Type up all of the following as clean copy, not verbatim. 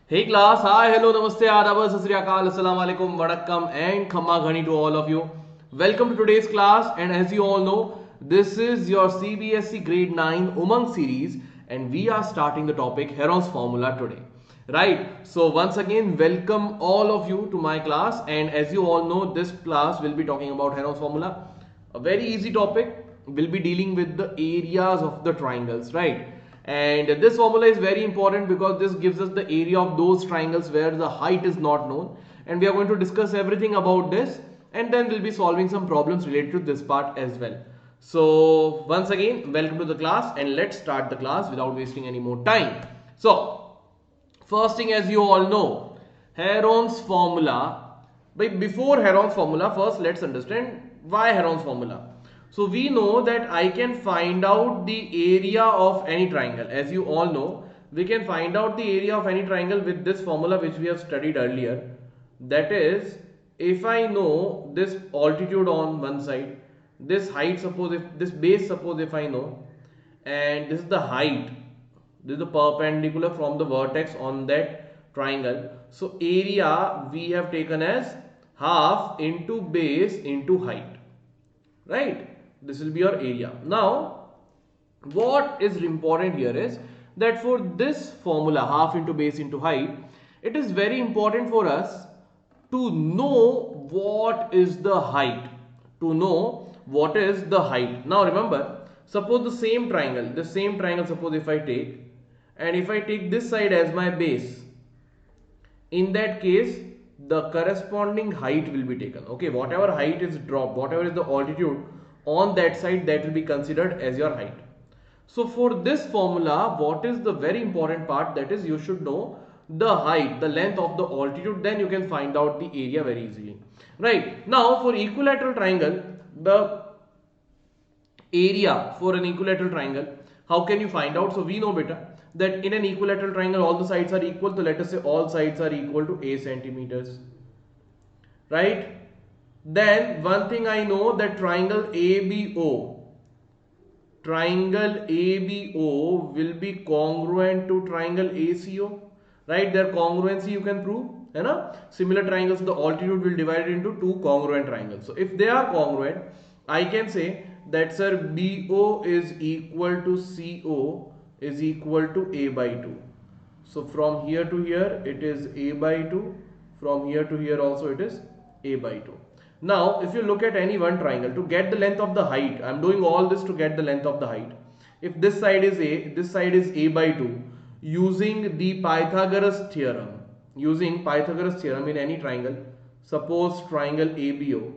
Hey class, hi, hello, namaste, adab, sat sri akal, assalamu alaikum, vanakkam, and khamma ghani to all of you. Welcome to today's class, and as you all know, this is your CBSE Grade 9 Umang series, and we are starting the topic Heron's formula today. Right, so once again, welcome all of you to my class, and as you all know, this class will be talking about Heron's formula. A very easy topic. We'll be dealing with the areas of the triangles, right? And this formula is very important because this gives us the area of those triangles where the height is not known, and we are going to discuss everything about this, and then we'll be solving some problems related to this part as well. So once again, welcome to the class, and let's start the class without wasting any more time. So first thing, as you all know, Heron's formula. But before Heron's formula, first let's understand why Heron's formula. So we know that I can find out the area of any triangle. As you all know, we can find out the area of any triangle with this formula which we have studied earlier. That is, if I know this altitude on one side, this height, suppose if this base, suppose if I know, and this is the height, this is the perpendicular from the vertex on that triangle. So area we have taken as half into base into height, right? This will be your area. Now what is important here is that for this formula, half into base into height, it is very important for us to know what is the height, now remember, suppose the same triangle, suppose if I take, and if I take this side as my base, in that case the corresponding height will be taken. Okay, whatever height is dropped, whatever is the altitude on that side, that will be considered as your height. So for this formula, what is the very important part, that is you should know the height, the length of the altitude, then you can find out the area very easily. Right, now for equilateral triangle, the area for an equilateral triangle, how can you find out? So we know better that in an equilateral triangle all the sides are equal. So let us say all sides are equal to a centimeters, right? Then one thing I know, that triangle ABO will be congruent to triangle ACO, right? Their congruency you can prove, है ना? Similar triangles, the altitude will divide it into two congruent triangles. So if they are congruent, I can say that sir, BO is equal to CO is equal to A by 2. So from here to here it is A by 2, from here to here also it is A by 2. Now if you look at any one triangle, to get the length of the height, I am doing all this to get the length of the height. If this side is A, this side is A by 2, using the Pythagoras theorem, in any triangle, suppose triangle ABO,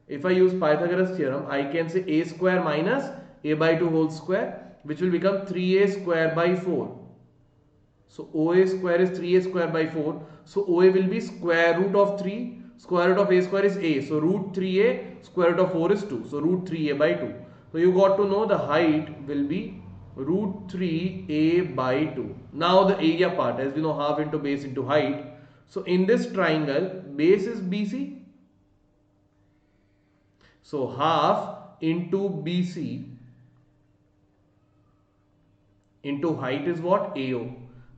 if I use Pythagoras theorem, I can say A square minus A by 2 whole square, which will become 3A square by 4. So OA square is 3A square by 4. So OA will be square root of 3. Square root of A square is A. So root 3A, square root of 4 is 2. So root 3A by 2. So you got to know the height will be root 3A by 2. Now the area part, as we know, half into base into height. So in this triangle, base is BC. So half into BC into height is what? AO.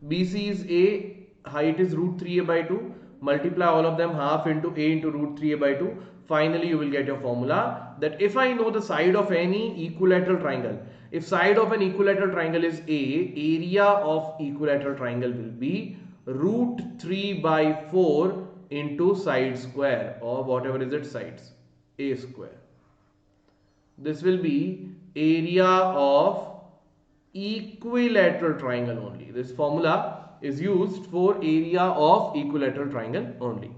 BC is A, height is root 3A by 2. Multiply all of them, half into A into root 3A by 2. Finally you will get your formula that if I know the side of any equilateral triangle, if side of an equilateral triangle is A, area of equilateral triangle will be root 3 by 4 into side square, or whatever is its sides, A square. This will be area of equilateral triangle only. This formula is used for area of equilateral triangle only.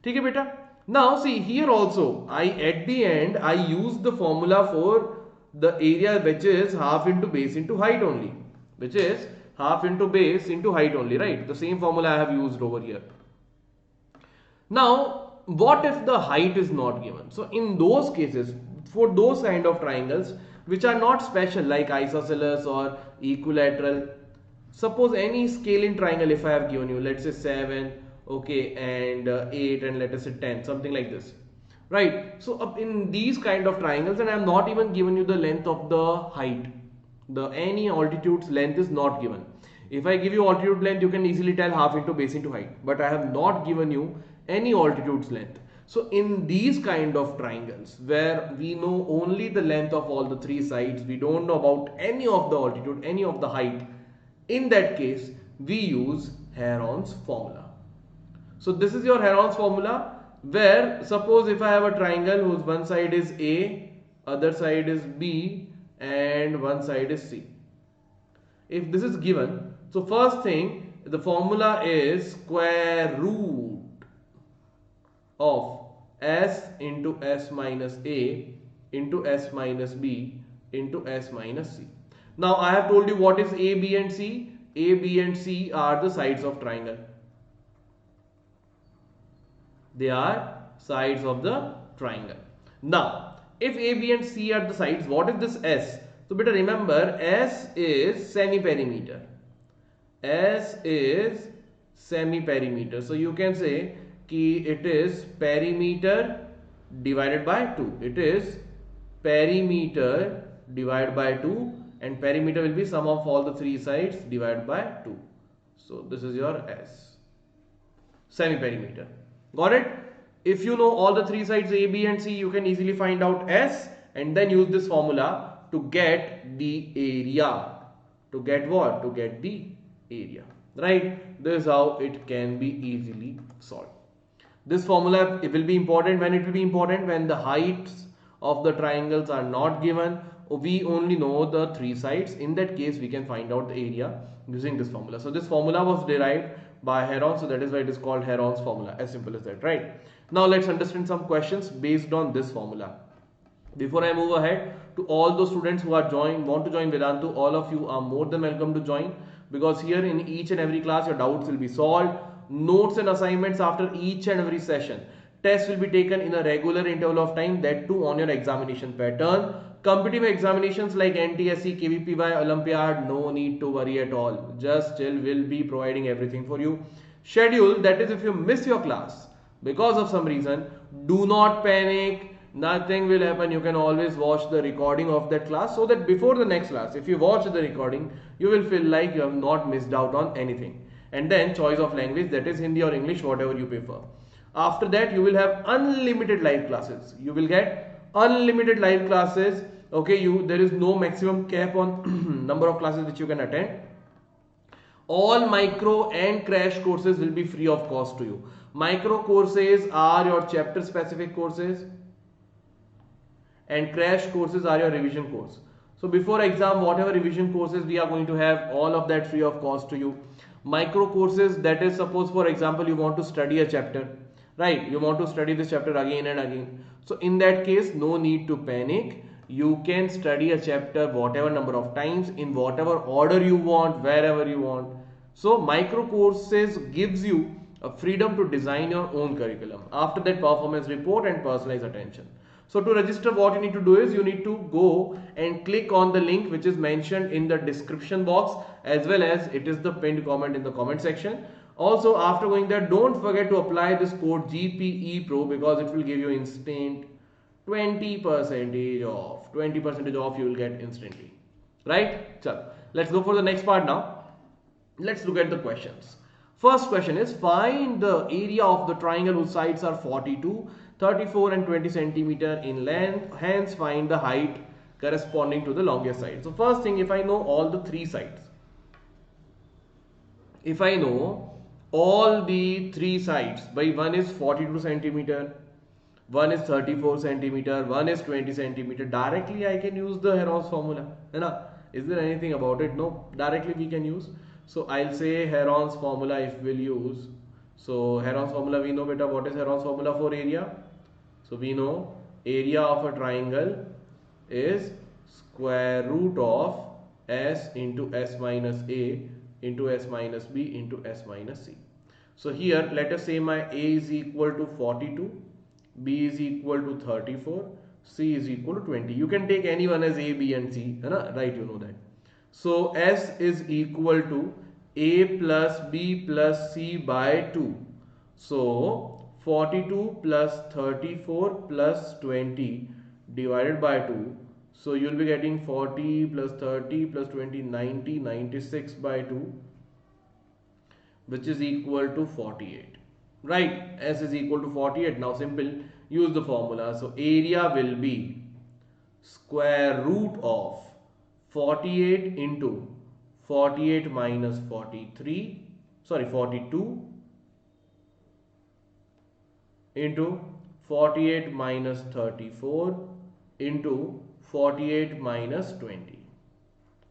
ठीक है बेटा? Now see here also, at the end I use the formula for the area which is half into base into height only, right? The same formula I have used over here. Now what if the height is not given? So in those cases, for those kind of triangles which are not special like isosceles or equilateral, suppose any scale triangle, if I have given you, let's say 7, okay, and 8, and let us say 10, something like this, right? So in these kind of triangles, and I am not even given you the length of the height, the any altitude's length is not given. If I give you altitude length, you can easily tell half into base into height, but I have not given you any altitude's length. So in these kind of triangles where we know only the length of all the three sides, we don't know about any of the altitude, any of the height, in that case we use Heron's formula. So this is your Heron's formula, where suppose if I have a triangle whose one side is A, other side is B, and one side is C. If this is given, so first thing, the formula is square root of S into S minus A into S minus B into S minus C. Now I have told you what is A, B and C. A, B and C are the sides of triangle. They are sides of the triangle. Now, if A, B and C are the sides, what is this S? So better remember, S is semi-perimeter. S is semi-perimeter. So you can say कि it is perimeter divided by 2. It is perimeter divided by 2, and perimeter will be sum of all the three sides divided by 2. So this is your S. Semi-perimeter. Got it? If you know all the three sides A, B and C, you can easily find out S and then use this formula to get the area. To get what? To get the area. Right? This is how it can be easily solved. This formula, it will be important. When it will be important? When the heights of the triangles are not given, we only know the three sides. In that case, we can find out the area using this formula. So this formula was derived by Heron, so that is why it is called Heron's formula. As simple as that, right? Now let's understand some questions based on this formula. Before I move ahead, to all those students who are want to join Vedantu, all of you are more than welcome to join, because here in each and every class your doubts will be solved. Notes and assignments after each and every session. Tests will be taken in a regular interval of time, that too on your examination pattern. Competitive examinations like NTSC, KVPY, Olympiad, no need to worry at all. Just chill, will be providing everything for you. Schedule, that is if you miss your class because of some reason, do not panic. Nothing will happen. You can always watch the recording of that class, so that before the next class, if you watch the recording, you will feel like you have not missed out on anything. And then choice of language, that is Hindi or English, whatever you prefer. After that, you will have unlimited live classes. You will get unlimited live classes. Okay, there is no maximum cap on number of classes which you can attend. All micro and crash courses will be free of cost to you. Micro courses are your chapter specific courses, and crash courses are your revision course. So before exam, whatever revision courses we are going to have, all of that free of cost to you. Micro courses, that is, suppose for example you want to study a chapter, right? You want to study this chapter again and again. So in that case, no need to panic. You can study a chapter whatever number of times, in whatever order you want, wherever you want. So micro courses gives you a freedom to design your own curriculum. After that, performance report and personalized attention. So to register, what you need to do is you need to go and click on the link which is mentioned in the description box, as well as it is the pinned comment in the comment section. Also, after going there, don't forget to apply this code GPE Pro, because it will give you instant 20% off. 20% off you will get instantly. Right? So let's go for the next part now. Let's look at the questions. First question is, find the area of the triangle whose sides are 42, 34 and 20 centimeter in length. Hence find the height corresponding to the longest side. So first thing, if I know all the three sides, if I know all the three sides, by one is 42 centimeter, one is 34 centimeter, one is 20 centimeter, directly I can use the Heron's formula. Is there anything about it? No, directly we can use. So I'll say Heron's formula if we'll use. So Heron's formula, we know beta, what is Heron's formula for area? So we know area of a triangle is square root of S into S minus A into S minus B into S minus C. So here let us say my A is equal to 42, B is equal to 34, C is equal to 20. You can take any one as A, B and C, right? You know that. So S is equal to A plus B plus C by 2. So 42 plus 34 plus 20 divided by 2. So you will be getting 40 plus 30 plus 20, 90, 96 by 2. which is equal to 48. Right, S is equal to 48. Now simple, use the formula. So area will be square root of 48 into 48 minus 43, sorry 42 into 48 minus 34 into 48 minus 20.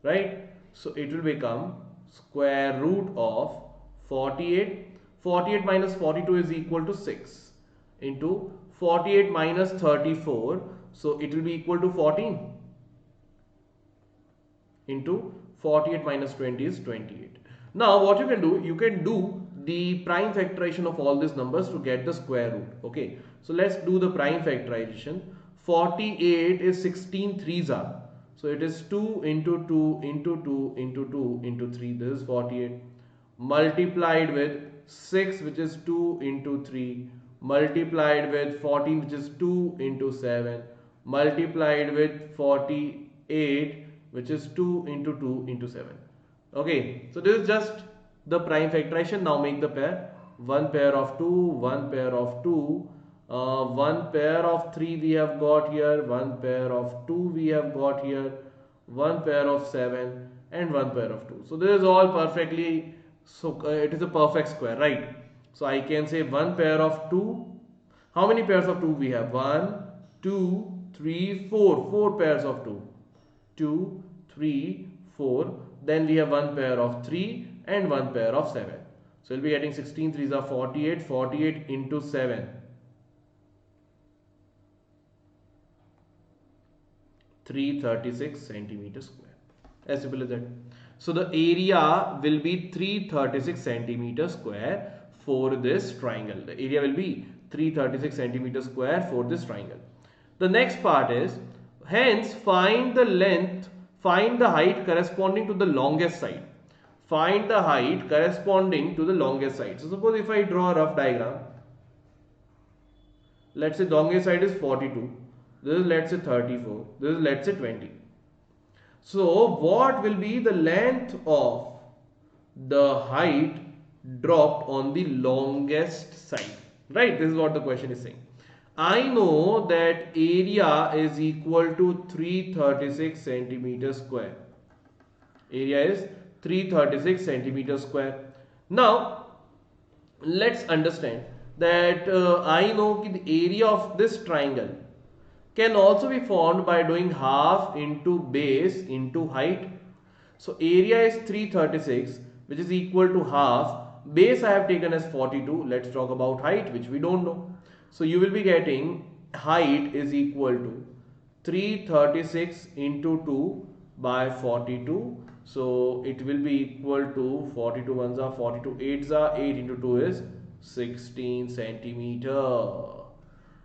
Right, so it will become square root of 48 minus 42 is equal to 6 into 48 minus 34, so it will be equal to 14 into 48 minus 20 is 28. Now what you can do the prime factorization of all these numbers to get the square root. Okay, so let's do the prime factorization. 48 is 16 threes are, so it is 2 into 2 into 2 into 2 into 3, this is 48, multiplied with 6 which is 2 into 3, multiplied with 14 which is 2 into 7, multiplied with 48 which is 2 into 2 into 7. Okay, so this is just the prime factorization. Now make the pair. One pair of 2, one pair of 2, one pair of 3 we have got here, one pair of 2 we have got here, one pair of 7 and one pair of 2. So this is all perfectly, so it is a perfect square, right? So I can say one pair of 2. How many pairs of 2 we have? 1, 2, 3, 4. 4 pairs of 2. 2, 3, 4. Then we have one pair of 3 and one pair of 7. So we'll be getting 16 3s are 48. 48 into 7. 336 centimeters square. As simple as that. So the area will be 336 centimeters square for this triangle. The area will be 336 centimeters square for this triangle. The next part is, hence find the length, find the height corresponding to the longest side. Find the height corresponding to the longest side. So suppose if I draw a rough diagram, let's say the longest side is 42. This is let's say 34. This is let's say 20. So what will be the length of the height dropped on the longest side? Right, this is what the question is saying. I know that area is equal to 336 centimeters square. Area is 336 centimeters square. Now let's understand that I know the area of this triangle can also be found by doing half into base into height. So area is 336 which is equal to half. Base I have taken as 42. Let's talk about height, which we don't know. So you will be getting height is equal to 336 into 2 by 42. So it will be equal to 42 ones are 42 8s are 8 into 2 is 16 centimeter.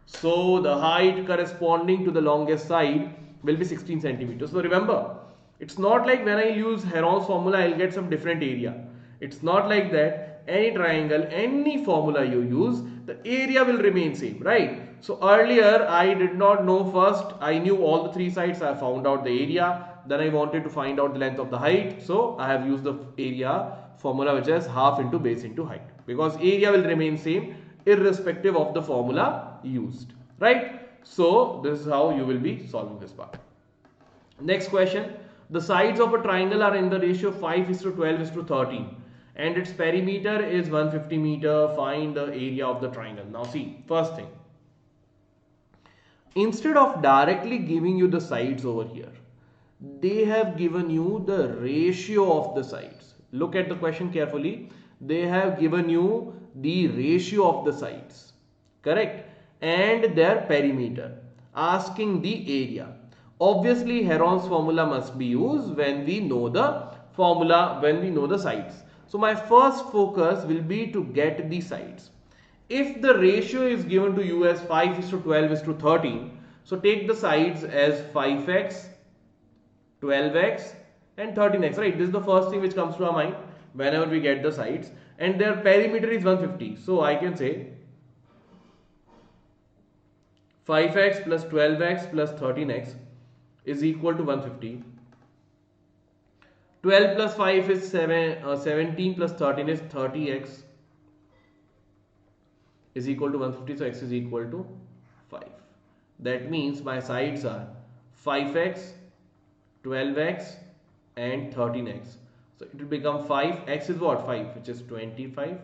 So the height corresponding to the longest side will be 16 centimeters. So remember, it's not like when I use Heron's formula I'll get some different area. It's not like that. Any triangle, any formula you use, the area will remain same, right? So earlier I did not know, first I knew all the three sides, I found out the area, then I wanted to find out the length of the height, so I have used the area formula which is half into base into height, because area will remain same irrespective of the formula used, right? So this is how you will be solving this part. Next question, the sides of a triangle are in the ratio 5:12:13 and its perimeter is 150 meter. Find the area of the triangle. Now see, first thing, instead of directly giving you the sides over here, they have given you the ratio of the sides. Look at the question carefully. They have given you the ratio of the sides, correct, and their perimeter, asking the area. Obviously Heron's formula must be used when we know the formula, when we know the sides. So my first focus will be to get the sides. If the ratio is given to you as 5:12:13, so take the sides as 5x, 12x and 13x, right? This is the first thing which comes to our mind whenever we get the sides, and their perimeter is 150. So I can say 5x plus 12x plus 13x is equal to 150. 12 plus 5 is 17 plus 13 is 30x is equal to 150, so x is equal to 5. That means my sides are 5x, 12x and 13x. So it will become 5. X is what? 5, which is 25.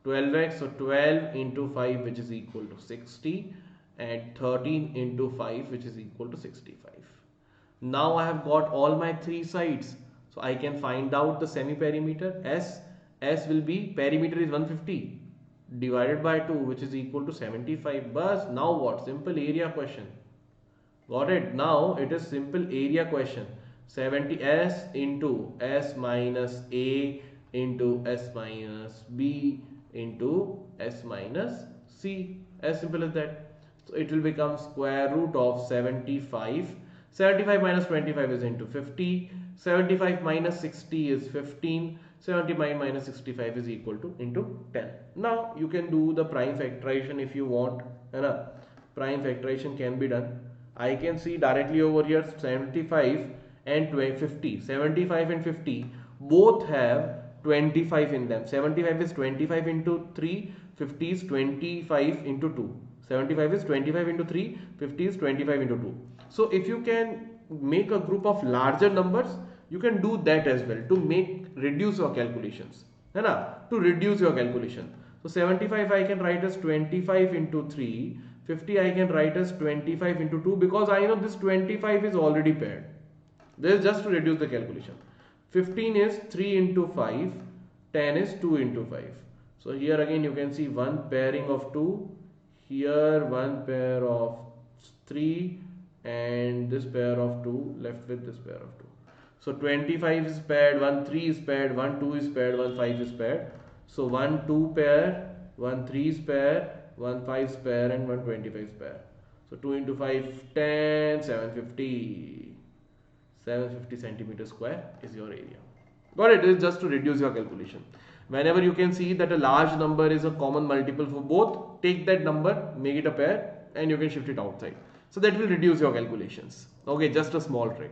12x, so 12 into 5, which is equal to 60, and 13 into 5, which is equal to 65. Now I have got all my three sides, so I can find out the semi-perimeter. S will be, perimeter is 150 divided by 2, which is equal to 75. But now what? Simple area question. Got it? Now it is simple area question. 70 S into S minus A into S minus B into S minus C. As simple as that. So it will become square root of 75. 75 minus 25 is into 50. 75 minus 60 is 15. 75 minus 65 is equal to into 10. Now you can do the prime factorization if you want. Prime factorization can be done. I can see directly over here 75 and 50. 75 and 50 both have 25 in them. 75 is 25 into 3, 50 is 25 into 2. 75 is 25 into 3, 50 is 25 into 2. So if you can make a group of larger numbers, you can do that as well to reduce your calculations. To reduce your calculation. So 75 I can write as 25 into 3, 50 I can write as 25 into 2, because I know this 25 is already paired. This is just to reduce the calculation. 15 is 3 into 5, 10 is 2 into 5. So here again you can see one pairing of 2, here one pair of 3, and this pair of 2 left with this pair of 2. So 25 is paired, 1 3 is paired, 1 2 is paired, 1 5 is paired. So 1 2 pair, 1 3 is pair, 1 5 is pair, and 1 25 is pair. So 2 into 5, 10, 750. 750 centimeter square is your area. Got it? It is just to reduce your calculation. Whenever you can see that a large number is a common multiple for both, take that number, make it a pair, and you can shift it outside. So that will reduce your calculations. Okay, just a small trick.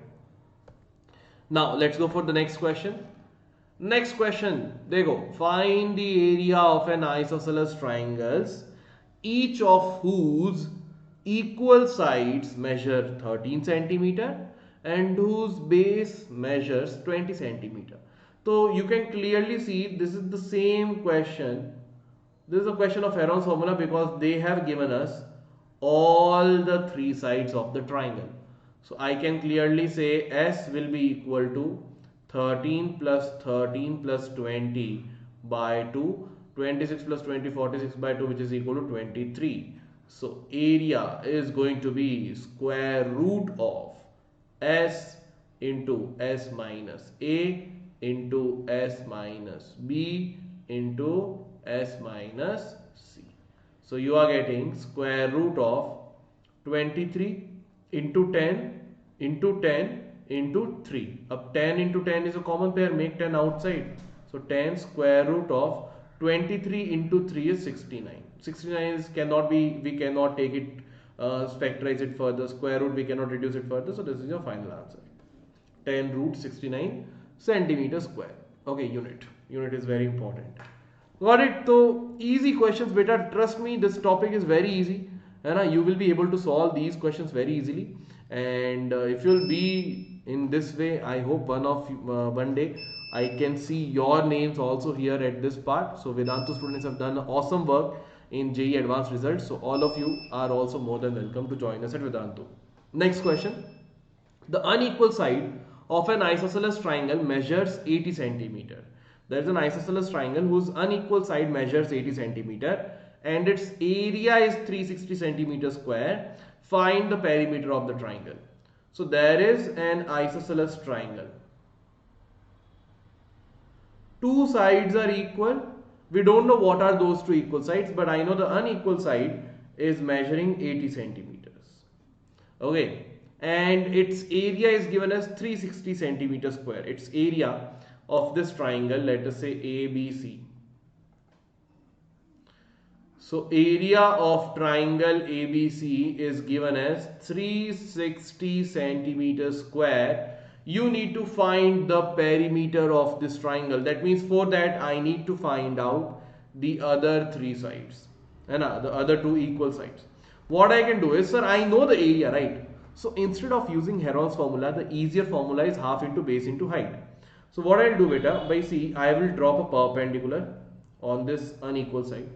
Now let's go for the next question. Next question, there you go. Find the area of an isosceles triangles, each of whose equal sides measure 13 centimeter and whose base measures 20 centimeter. So you can clearly see this is the same question. This is a question of Heron's formula because they have given us all the three sides of the triangle. So I can clearly say S will be equal to 13 plus 13 plus 20 by 2, 26 plus 20, 46 by 2, which is equal to 23. So area is going to be square root of S into S minus A into S minus B into S minus C. So you are getting square root of 23 into 10 into 10 into 3. Up 10 into 10 is a common pair, make 10 outside. So 10 square root of 23 into 3 is 69. 69 is cannot be, we cannot take it, factorize it further, square root we cannot reduce it further, so this is your final answer. 10 root 69 centimeter square. Okay, unit is very important. Got it? So easy questions beta, trust me, this topic is very easy and you will be able to solve these questions very easily. And if you'll be in this way, I hope one day I can see your names also here at this part. So Vedantu students have done awesome work in JEE advanced results, so all of you are also more than welcome to join us at Vedantu. Next question. The unequal side of an isosceles triangle measures 80 centimeter. There is an isosceles triangle whose unequal side measures 80 centimeter and its area is 360 centimeter square. Find the perimeter of the triangle. So there is an isosceles triangle. Two sides are equal. We don't know what are those two equal sides, but I know the unequal side is measuring 80 centimeters. Okay, and its area is given as 360 centimeters square. Its area of this triangle, let us say ABC. So area of triangle ABC is given as 360 centimeters square. you need to find the perimeter of this triangle. That means for that I need to find out the other three sides and the other two equal sides. What I can do is, sir, I know the area, right? So instead of using Heron's formula, the easier formula is half into base into height. So what I'll do, beta, by see, I will drop a perpendicular on this unequal side.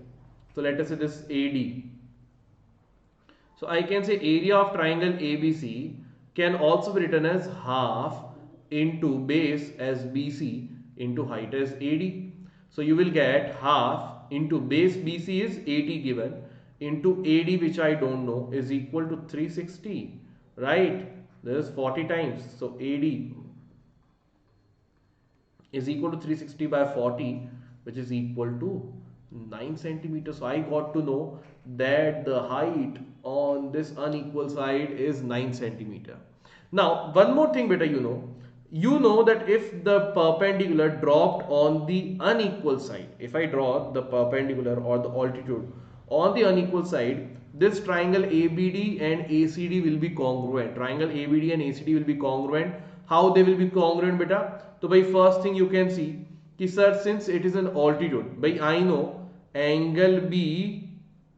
So let us say this AD. So I can say area of triangle ABC can also be written as half into base as BC into height as AD. So you will get half into base BC is 80 given into AD, which I don't know, is equal to 360, right? There is 40 times. So AD is equal to 360 by 40, which is equal to 9 centimeters. So I got to know that the height on this unequal side is 9 centimeter. Now one more thing, beta, you know that if the perpendicular dropped on the unequal side, if I draw the perpendicular or the altitude on the unequal side, this triangle ABD and ACD will be congruent. Triangle ABD and ACD will be congruent. How they will be congruent, beta? So by first thing you can see कि sir, since it is an altitude, by I know angle B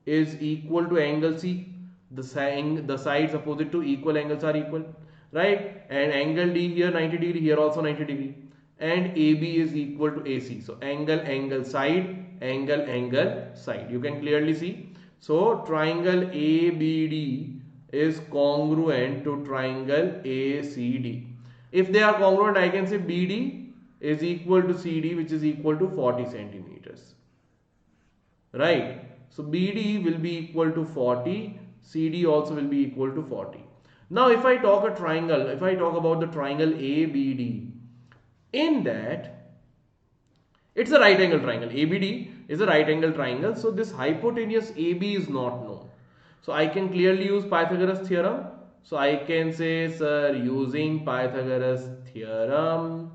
is equal to angle C. The sides opposite to equal angles are equal, right? And angle D here 90 degree, here also 90 degree, and AB is equal to AC. So angle side, angle side. You can clearly see. So triangle ABD is congruent to triangle ACD. If they are congruent, I can say BD is equal to CD, which is equal to 40 centimeters, right? So BD will be equal to 40, CD also will be equal to 40. Now if I talk a triangle, if I talk about the triangle ABD, in that it's a right angle triangle. ABD is a right angle triangle, so this hypotenuse AB is not known. So I can clearly use Pythagoras theorem. So I can say, sir, using Pythagoras theorem,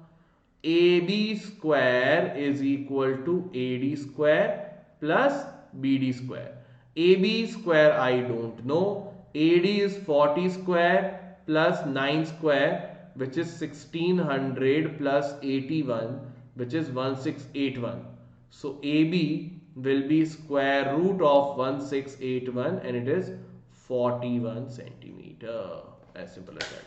AB square is equal to AD square plus BD square. AB square I don't know. AD is 40 square plus 9 square, which is 1600 plus 81, which is 1681. So AB will be square root of 1681 and it is 41 centimeter. As simple as that.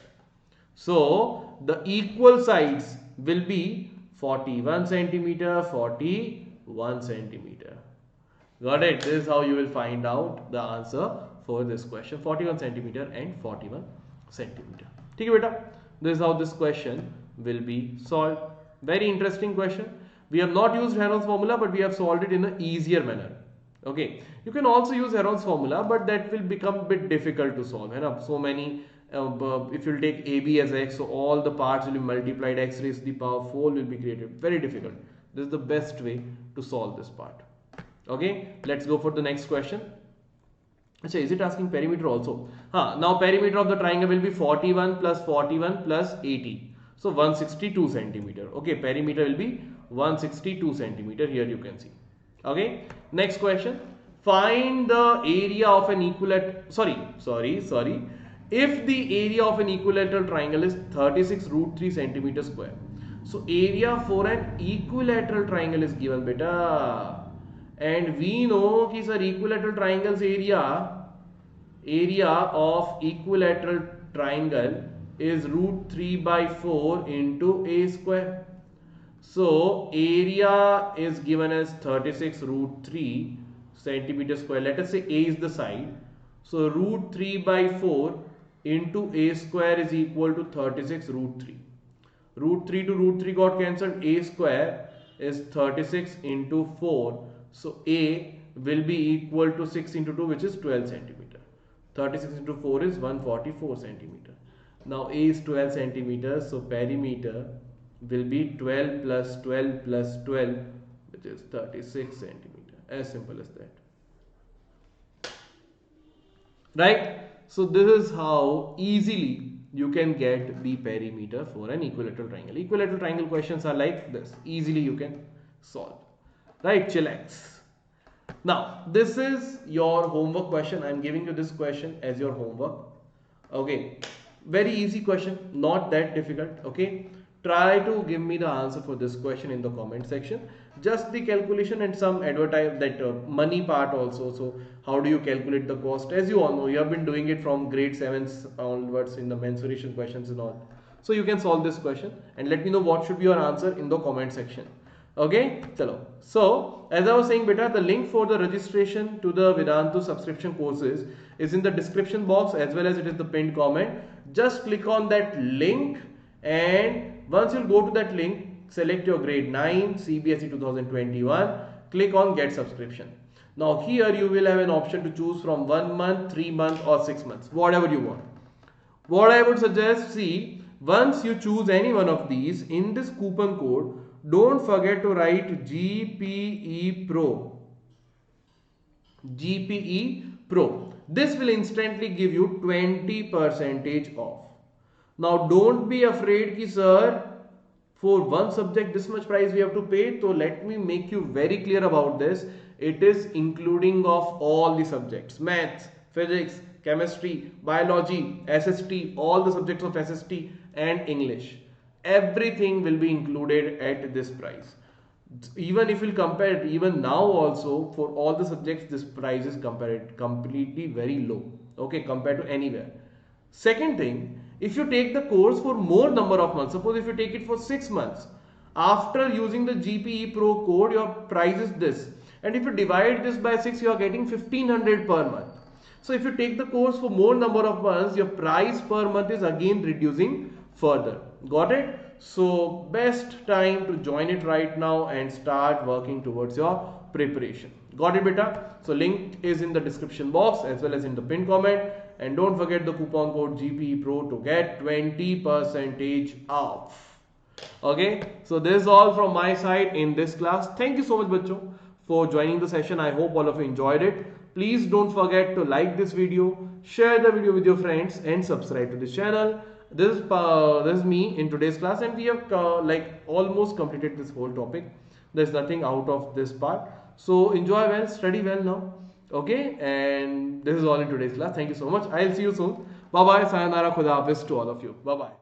So the equal sides will be 41 centimeter, 41 centimeter. Got it? This is how you will find out the answer for this question. 41 centimeter and 41 centimeter. Okay, beta. This is how this question will be solved. Very interesting question. We have not used Heron's formula, but we have solved it in an easier manner. Okay. You can also use Heron's formula, but that will become a bit difficult to solve. So many, if you take AB as x, so all the parts will be multiplied, x raised to the power 4 will be created. Very difficult. This is the best way to solve this part. Okay. Let's go for the next question. Achha, is it asking perimeter also? Now perimeter of the triangle will be 41 plus 80. So 162 centimeter. Okay, perimeter will be 162 centimeter. Here you can see. Okay. Next question. Find the area of an equilateral. Sorry. If the area of an equilateral triangle is 36 root 3 centimeter square. So area for an equilateral triangle is given, beta. And we know कि sir equilateral triangles area of equilateral triangle is root 3 by 4 into a square. So area is given as 36 root 3 centimeter square. Let us say a is the side. So root 3 by 4 into a square is equal to 36 root 3. Root 3 to root 3 got cancelled. A square is 36 into 4. So A will be equal to 6 into 2, which is 12 centimeter. 36 into 4 is 144 centimeter. Now A is 12 centimeters, so perimeter will be 12 plus 12 plus 12, which is 36 centimeter. As simple as that. Right? So this is how easily you can get the perimeter for an equilateral triangle. Equilateral triangle questions are like this. Easily you can solve. Right, chillax. Now, this is your homework question. I am giving you this question as your homework. Okay. Very easy question, not that difficult. Okay, try to give me the answer for this question in the comment section. Just the calculation and some advertise that money part also. So how do you calculate the cost? As you all know, you have been doing it from grade 7s onwards in the mensuration questions and all. So you can solve this question and let me know what should be your answer in the comment section. Okay, chalo. So as I was saying, beta, the link for the registration to the Vedantu subscription courses is in the description box as well as it is the pinned comment. Just click on that link, and once you go to that link, select your grade 9 CBSE 2021, click on get subscription. Now here you will have an option to choose from 1 month, 3 months or 6 months, whatever you want. What I would suggest, see, once you choose any one of these, in this coupon code, don't forget to write GPE Pro. GPE Pro. This will instantly give you 20% off. Now don't be afraid ki sir, for one subject this much price we have to pay. So let me make you very clear about this. It is including of all the subjects: maths, physics, chemistry, biology, SST, all the subjects of SST and English. Everything will be included at this price. Even if you compare it, even now also for all the subjects, this price is compared completely very low. Okay, compared to anywhere. Second thing, if you take the course for more number of months, suppose if you take it for 6 months, after using the GPE Pro code, your price is this. And if you divide this by 6, you are getting 1500 per month. So if you take the course for more number of months, your price per month is again reducing further. Got it? So best time to join it right now and start working towards your preparation. Got it, beta? So link is in the description box as well as in the pinned comment. And don't forget the coupon code GPE Pro to get 20% off. Okay, so this is all from my side in this class. Thank you so much, bacho, for joining the session. I hope all of you enjoyed it. Please don't forget to like this video, share the video with your friends and subscribe to this channel. This is me in today's class, and we have like almost completed this whole topic. There's nothing out of this part. So enjoy well, study well now. Okay, and this is all in today's class. Thank you so much. I'll see you soon. Bye bye. Sayonara. Khuda Hafiz to all of you. Bye bye.